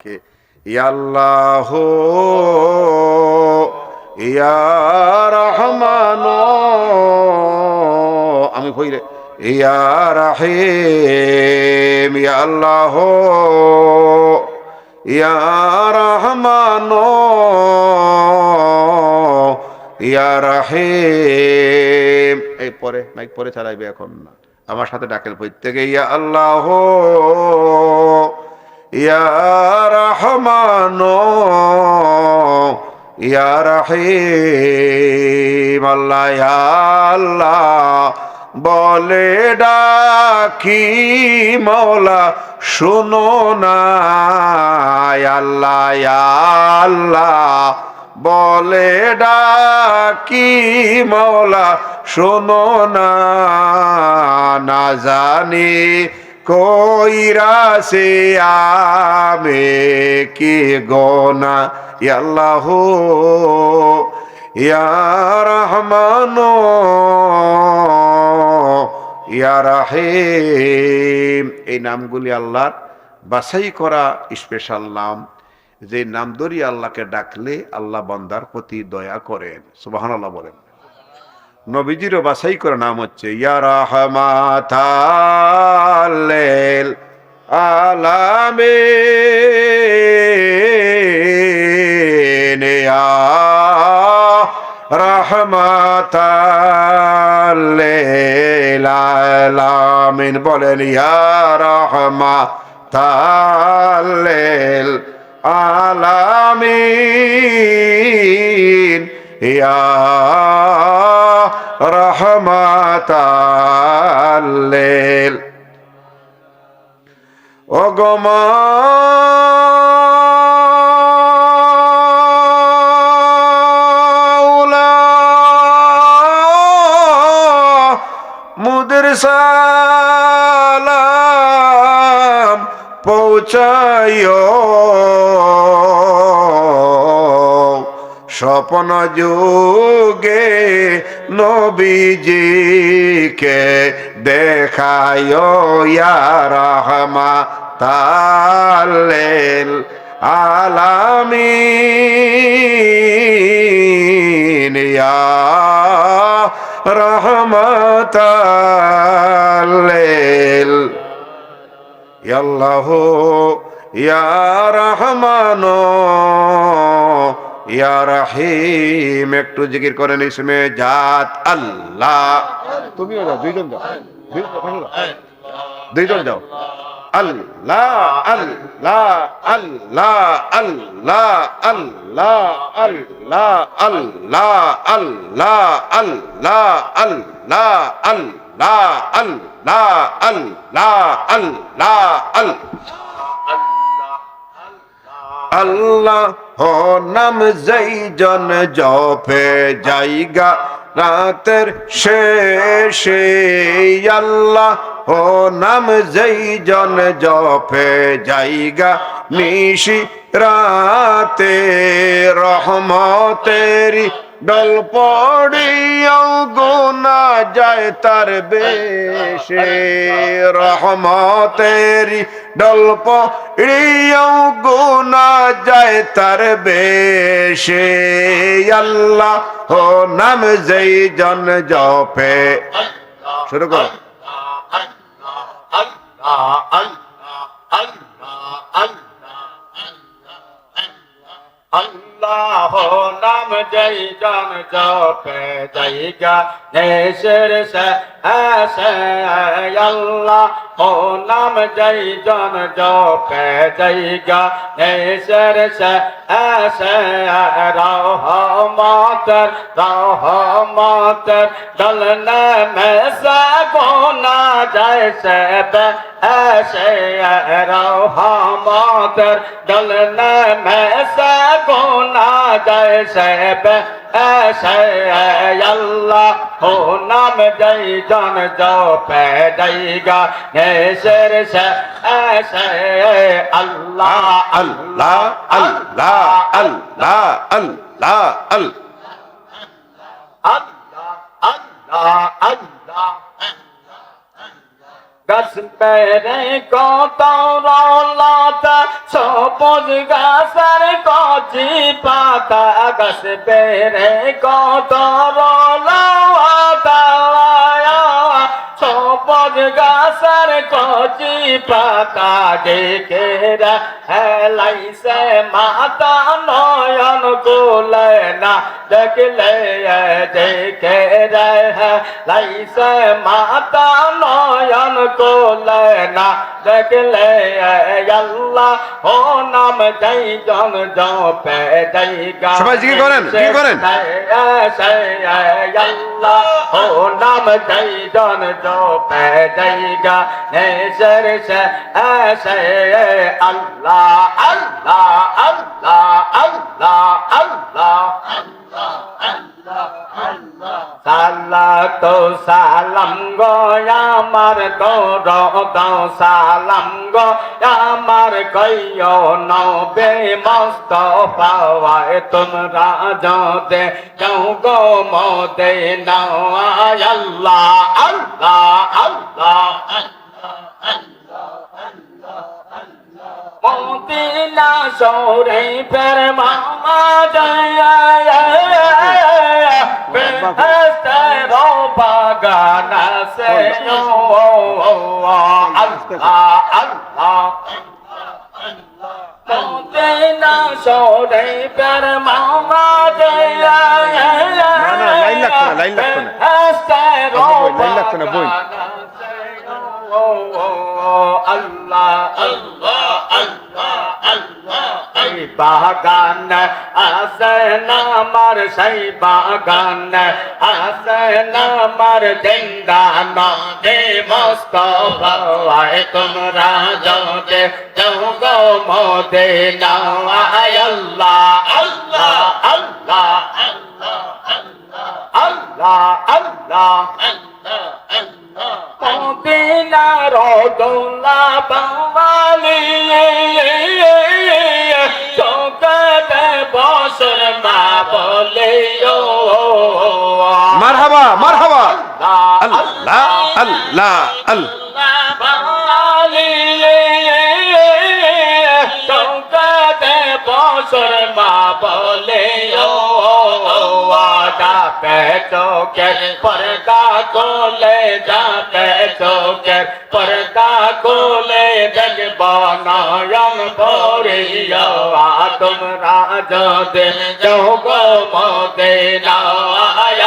কে ইয়া আল্লাহ ইয়া রহমান আমি কইলে ইয়া রহিম ইয়া আল্লাহ ইয়া রহমান ইয়া রহিম। এই পরে মাইক পরে চালাইবে এখন না, আমার সাথে ডাকেন প্রত্যেকে ইয়া আল্লাহ ইয়া রহমান ইয়া রহিম। আল্লাহ ইয়া আল্লাহ বলে ডাকি মওলা শুনো না, আল্লাহ ইয়া আল্লাহ বলে ডাকি মওলা শোনো না, না জানি কইরাছে আমি কি গোনা। ইয়া আল্লাহ ইয়া রহমান ইয়া রহিম। এই নামগুলি আল্লাহর বাছাই করা স্পেশাল নাম, যে নাম ধরি আল্লাহকে ডাকলে আল্লাহ বান্দার প্রতি দয়া করেন। সুবহানাল্লাহ বলেন। নবীজিরও বাছাই করা নাম হচ্ছে ইয়া রাহমাতাল লিল আলামিন, ইয়া রাহমাতাল লিল আলামিন। বলেন ইয়া রাহমাতাল লিল আলামিন, ইয়া রহমাতাল লিল। ও গো মাওলা মুদের সালাম পৌঁছাইও, স্বপ্ন যুগে নবীজিকে দেখায় ইয়া রাহমাতাল লিল আলামিন, ইয়া রাহমাতাল লিল। ইয়া আল্লাহ ইয়া রহমান ইয়া রহিম। একটু জিকির করেন ইসমে জাত আল্লাহ। তুমিও যাও, দুইজন যাও, দুইজন যাও। আল্লাহ আল্লাহ আল্লাহ আল্লাহ আল্লাহ আল্লাহ আল্লাহ আল্লাহ আল্লাহ আল্লাহ আল্লাহ আল্লাহ আল্লাহ আল্লাহ আল্লাহ হো নাম যেই জন জপে জায়গা রাতের শেষে, আল্লাহ হো নাম যেই জন জপে জায়গা নিশি রাতে, রহমতেরি ডল পড়িয়াও গুনা যায় তার বেশে, রহমতেরি ডল পড়িয়াও গুনা যায় তার বেশে, আল্লাহ ও নাম যেই জন জপে। শুরু করো। আল্লাহ নাম জয় জন জপে জায়গা নেশের সে আসে, আল্লাহ ও নাম জয় জন জপে জায়গা নেশের সে আসে, রহমতের রহমতের ডলনে में से गुना जैसे ऐसे, रहमतेर डलने में से गुना जैसे ऐसे, अल्लाह हो नाम जय जन जपे जाएगा नेशर से ऐसे, अल्लाह अल्लाह अल्लाह अल्लाह अल्लाह अल्लाह अल्लाह अल्लाह গাছ পেরে কত লতা সবুজ গাছের কচি পাতা গাছ পেরে কত লতা সবুজ গাছের কচি পাতা দেখে হেলাইছে মাতা নয়ন কুলে না দেখলে দেখে হেলাইছে মাতা নয়ন কুলে না দেখলে আল্লাহ ও নাম যাই জন জপে যাই গা সবাই জিকির করেন, জিকির করেন। আল্লাহ ও নাম যাই জন জপে যাই গা নেশর সে ऐसे अल्लाह अल्लाह अल्लाह अल्लाह अल्लाह साला तो सालम गो यामार तो रो सालम गो यामार कहियो नबे मुस्तफा वाए तुमरा जो दे क्यों गो मोदे नवा अल्लाह अल्लाह अल्लाह मोतीला सोरे पर मामा जया बेहस्तरो बागाना से अल्लाह अल्लाह मोतीला सोरे पर मामा जया बेहस्तरो बागाना से अल्लाह अल्लाह अल्लाह अल्लाह बागान आसन मार सही बागान आसन मार जिंदा दे मुस्तफा आए तुमरा जो दे जाओ गो मोदे ना अल्लाह अल्लाह अल्लाह अल्लाह अल्लाह अल्लाह मोदीना रोदुल्ला बवाली चौकते बसर मा बोले মারহাবা মারহাবা আল্লাহ আল্লাহ আল্লাহ बवाली चौकते बसर मा बोले चौके पर्दा खोले जाते चौके पर्दा खोले जग बनायन भोरिया तुम राज दे जोगो मोदे ना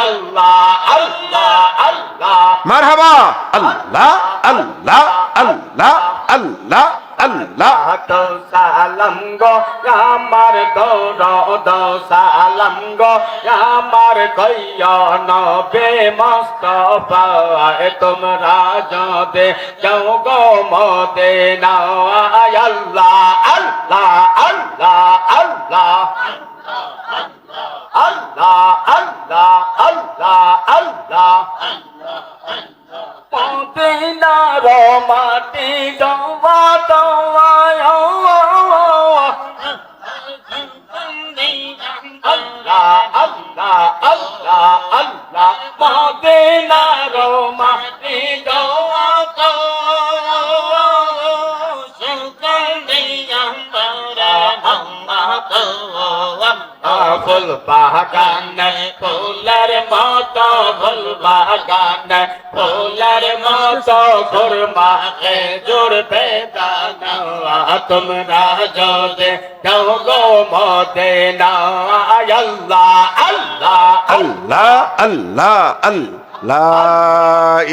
अल्लाह अल्लाह अल्लाह মারহাবা আল্লাহ আল্লাহ আল্লাহ আল্লাহ আল্লাহ तो सालम गो यामार दो सालम गो यामार कहियो नबे मुस्तफा तुमरा जो दे जाओ गो मोदे ना अल्लाह अल्लाह अल्लाह अल्लाह अल्लाह अल्लाह अल्लाह अल्लाह मोदीना रो माटी जवा तवा अल्लाह अल्लाह अल्लाह अल्लाह मोदीना रो माटी जवा तवा फुल बागान फुलर मतो फुल बागान फुलर मतो खुरमा खेजूर बेदाना तुम राजो दे जाओ गो मोदे ना अल्लाह अल्लाह আল্লাহ আল্লাহ আল্লাহ লা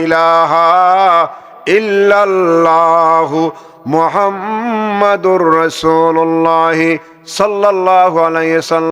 ইলাহা ইল্লাল্লাহু মুহাম্মাদুর রাসূলুল্লাহ সাল্লাল্লাহু আলাইহি ওয়াসাল্লাম।